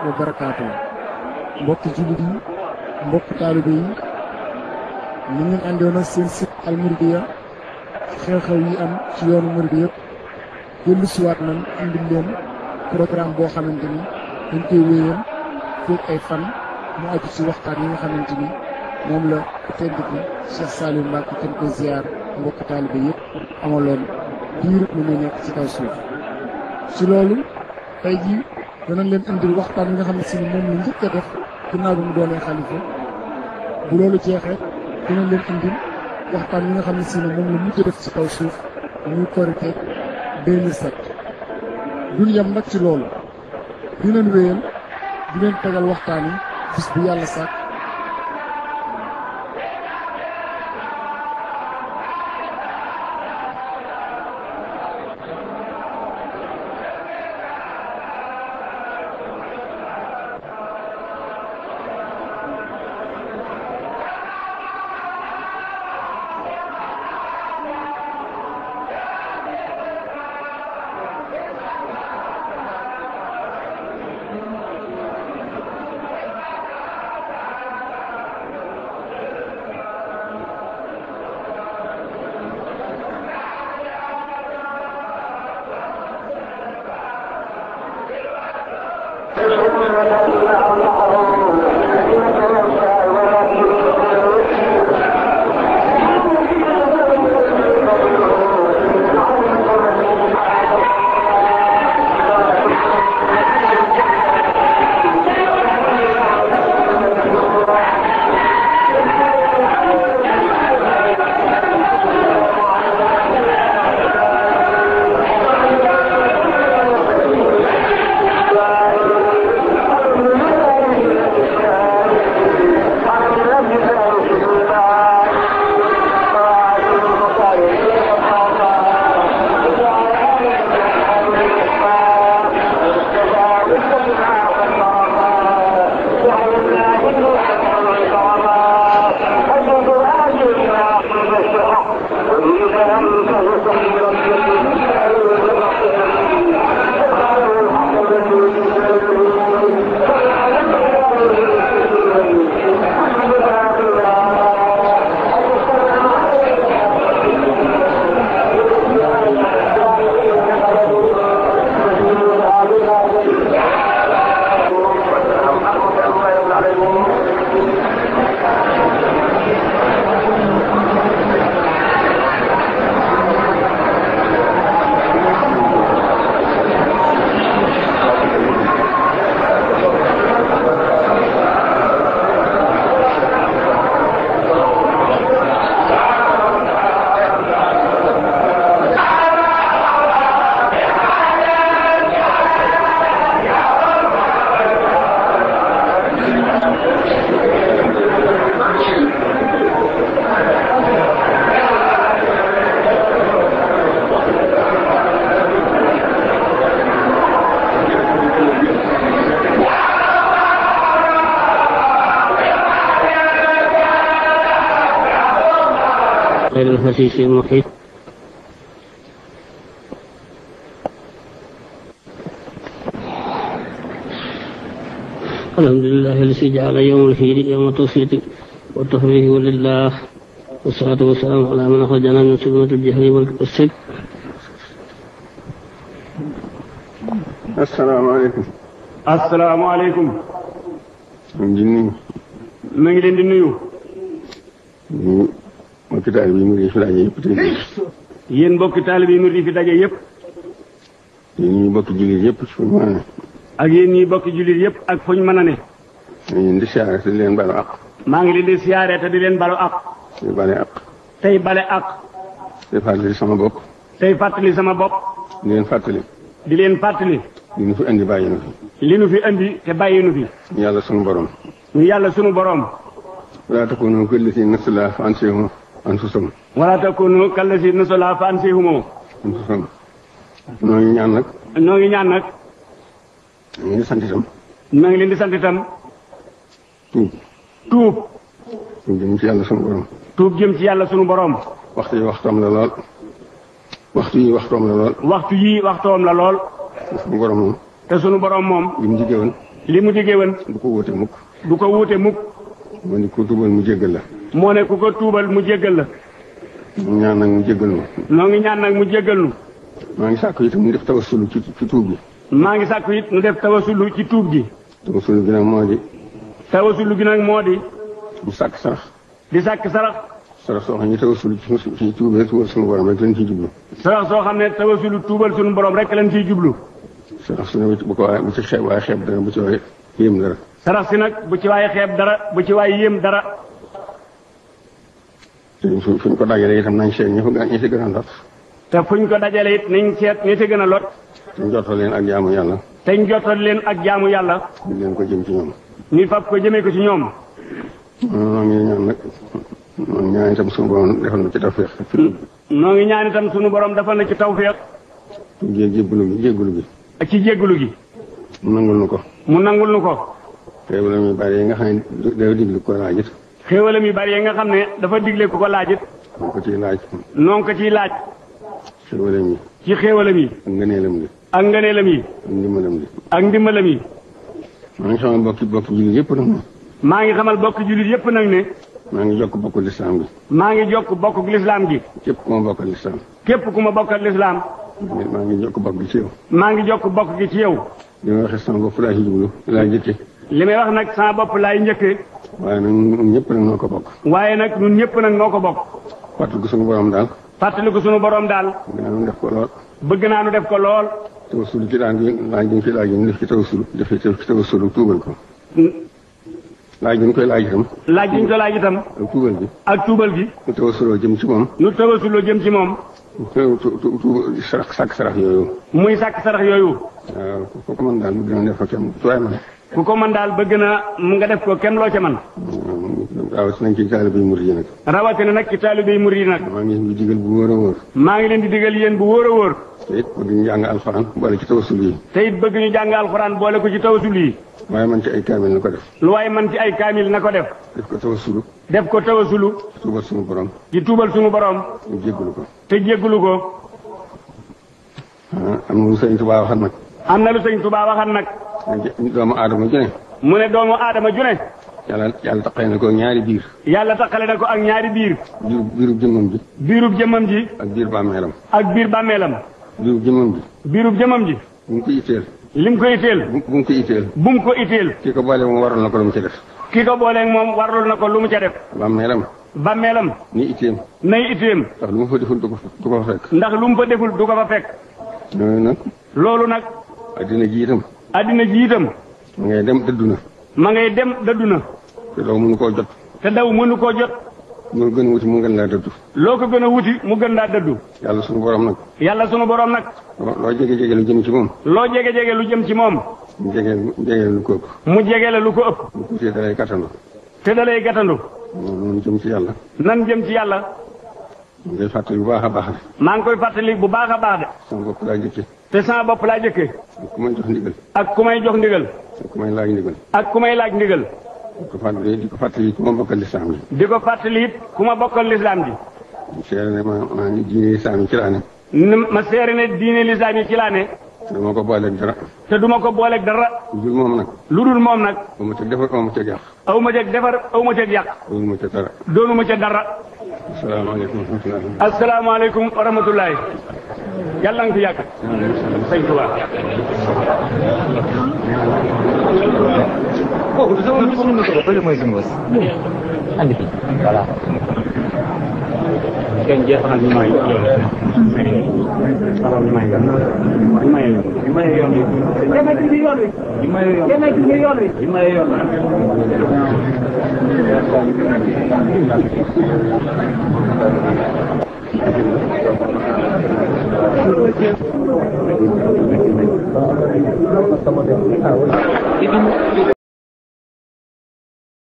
wa barakaatu mbokki jullit yi mbokki taalibe yi ñu ngi àndoon ak seen site Al Mouridiyyah xew-xew yi am ci yoonu Mouride yëpp dellu siwaat nañ indil leen programme boo xamante ni dañ koy wéyal fekk ay fan mu aju ci waxtaan yi nga xamante ni moom la tedd bi Cheikh Saliou Mbacké kenn koy ziar mbokki taalibe yëpp amaloon diir lu muy nekk ci kaw suuf ci loolu tey jii danañ leen indil waxtaan yi nga xam ne si moom la njëkk a def ginnaaw bi mu doonee xalifa bu loolu jeexee danañ leen indil waxtaan yi nga xam ne si moom la mujj def ci kaw suuf muy Korité 2007 duñ yem nag ci loolu dinañ wéyal di leen tegal waxtaan yi bis bu yàlla sàkk الحديث المحيط الحمد لله الذي جعل يوم الخير يوم التوفيق والتفريح ولله والصلاة والسلام على من أخرجنا من سلمة الجهل والسد. السلام عليكم. السلام عليكم. ما ngi leen di nuyu. mbokki taalibe yi murid fi daje yëpp tey. yéen mbokki taalibe yi murid fi daje yëpp. yéen ñi bokki jullit yëpp fu ñu mën a ne. ak yéen ñi bokki jullit yëpp ak fu ñu mën a ne. maa ngi leen di siyaare te di leen balu àq. maa ngi leen di siyaare te di leen balu àq. tey bale àq. tey bale àq. tey fàttali sama bopp. tey fàttali sama bopp. di leen fàttali. di leen fàttali. li nu fi andi bàyyi nu fi. li nu fi andi te bàyyi nu fi. yàlla sunu borom. ñu yàlla sunu borom. wala takunu kallazina nasullaha fa ansahum anfusahum. wala takunu kallazina nasullaha fa ansahum anfusahum. noo ngi ñaan nag. noo ngi ñaan nag. ñu ngi sant itam. maa ngi leen di sant itam. tuub. jëm ci yàlla sunu borom. tuub jëm ci yàlla sunu borom. waxtu yi waxtoom la lool. waxtu yi waxtoom la lool. waxtu yi waxtoom la lool. sunu borom moom. te sunu borom moom. lim diggee woon. li mu diggee woon du ko wóote mukk. du ko wuute mukk. moo ni ku tuubal mu jéggal la. moo ne ku ko tuubal mu jéggal la. mu ñaan nag mu jéggal ma. noo ngi ñaan nag mu jéggal nu. maa ngi sàkku itam mu def tawassul ci tuub gi. maa ngi sàkku it nu def tawasulu ci tuub gi. tawassul gi nag moo di. tawasulu gi nag moo di. mu sàkk sarax. di sàkk sarax. sarax soo xam ne tawassul ci tuubee tuubal suñu borom rek lañ ciy jublu. sarax soo xam ne tawasulu tuubal suñu borom rek lañ ciy jublu. sarax su ne bu ko waaye bu ci xeeb waaye xeeb dara bu ci waaye yéem dara. sarax si nag bu ci waaye xeeb dara bu ci waaye yéem dara. te fuñ ko dajalee itam nañ seet ñi ci gën a lot. te fuñ ko dajale it nañ seet ñi ci gën a lot. te njottal leen ak jaamu yàlla. te njottal leen ak jaamu yàlla. ñu leen ko jëm ci ñoom. ñu fab ko jëmee ko ci ñoom. noo ngi ñaan nag noonu ñaan itam suñu borom defal na ci tawfeex. noo ngi ñaan itam suñu borom defal na ci tawfeex. jéggulu gi. ak ci jéggulu gi. mu nangul nu ko. mu nangul nu ko. xéewalam yu bari yi nga xam ne dafa diglu ko laajit. xéewalam yu bari yi nga xam ne dafa digle ku ko laajit. noo ko ciy laaj. noo ko ciy laaj. xéewalam yi. ci xéewalam yi. ak ngëneelam gi. ak ngëneelam yi. ak ndimbalam gi. ak ndimbalam yi. maa ngi xamal bokki jullit yëpp nag moom. maa ngi xamal bokk jullit yëpp nag ne. maa ngi jokk bokku lislaam gi. maa ngi jokk bokk lislaam gi. képp ku ma bokkal lislaam. képp ku ma bokkal lislaam. maa ngi jokk bokk gi ci yow. maa ngi jokk bokk gi ci yow. li ma waxee sama bopp laa ci jublu laa jëkke. li may wax nag sama bopp laay njëkkee. waaye nag ñun ñëpp nag noo ko bokk. waaye nag ñun ñëpp nag noo ko bokk. fàttali ko suñu borom daal. fàttali ko suñu borom daal. bëgg naa nu def ko lool. bëgg naa nu def ko lool. tawassul ci daan gi laaj gi ñu fi laaj ñu def ci tawassul def ci tawassul tuubal ko. laaj gi ñu koy laaj itam. laaj gi ñu ko laaj itam. ak tuubal gi. ak tuubal gi. nu tawassuloo jëm ci moom. nu tawasuloo jëm ci moom. sàkk sarax yooyu. muy sàkk sarax yooyu. waaw ku ko mën daal bëgg naa def ko kenn ci waaye man. ku ko mën daal bëgg na mu nga def ko kenn loo ca man. rawatina ci taalibe yi murid yi nag. rawatina nag ci taalibe yi murid yi nag. maa ngi leen di digal bu wóor a wóor. maa ngi leen di digal yéen bu wóor a wóor. te it bëgg ñu jàng alxuraan boole ci tawassul yi. te it bëgg ñu jàng alxuraan boole ko ci tawasul yi. waaye man ci ay kaamil na ko def. lu waaye man ci ay kaamil na ko def. def ko tawassulu. def ko tawasulu. tuubal suñu borom. ci tuubal suñu borom. ñu jéggalu ko. te jéggalu ko. am na lu sëñ Tuubaa waxat nag. am na lu sëñ Tuubaa waxat nag. doomu aadama ju ne. mu ne doomu aadama ju ne. yàlla taqale na ko ñaari biir. yàlla taqale na ko ak ñaari biir. biirub jëmmam ji. biirub jëmmam ji. ak biir bàmmeelam. ak biir bàmmeelam. biirub jëmmam ji. biirub jëmmam ji. bu mu ko itteel. lim ko itteel. bu mu ko itteel. bu mu ko itteel. ki ko boole moom waral na ko lu mu ci def. ki ko booleeg moom warul na ko lu mu ca def. bàmmeelam. bàmmeelam. ni itteem. nay itteem. ndax lu mu fa deful du ko fa fekk. ndax lu mu fa deful du ko fa fekk. loolu nag. loolu nag. addina ji itam. addina ji itam. ma ngay dem dëddu na. ma ngay dem dëddu na. te daw mënu koo jot. te daw mënu koo jot. mu gën a wuti mu gën laa dëddu. loo ko gën a wuti mu gën laa dëddu. yàlla sunu borom nag. yàlla sunu borom nag. loo jege lu jëm ci moom. loo jege lu jëm ci moom. mu jege lu ko ëpp. mu jege la lu ko ëpp. mu tuutee dalay kattandu. te dalay gàttandu. noonu jëm ci yàlla. nan jëm ci yàlla. mu ngay fàttali bu baax a baax de. maa ngi koy fàttali bu baax a baax de. sama bopp laa jëkke. te sama bopp laa jëkkee. ak ku may jox ndigal. ak ku may jox ndigal. ak ku may laaj ndigal. ak ku may laaj ndigal. di ko fàttali ku ma bokkal lislaam ji. di ko fàttali it ku ma bokkal lislaam ji. seere ne maa ngi diine lislaam yi ci laa ne. ma seere ne diine lislaam yi ci laa ne. te duma ko booleeg dara. te duma ko booleeg dara. lu dul moom nag. lu dul moom nag. aw ma ca defar aw ma ca yàq. aw ma ca defar aw ma ca yàq. doonu ma ca dara. doonu ma ca dara. asalaamaaleykum wa rahmatulah. asalaamaaleykum wa rahmatulah. yàlla nga fi yàgg. sëñ Tuubaa. kooku sama micro bële mooy suñu bës. andi fi voilà. kenn jeexal ñu may yoon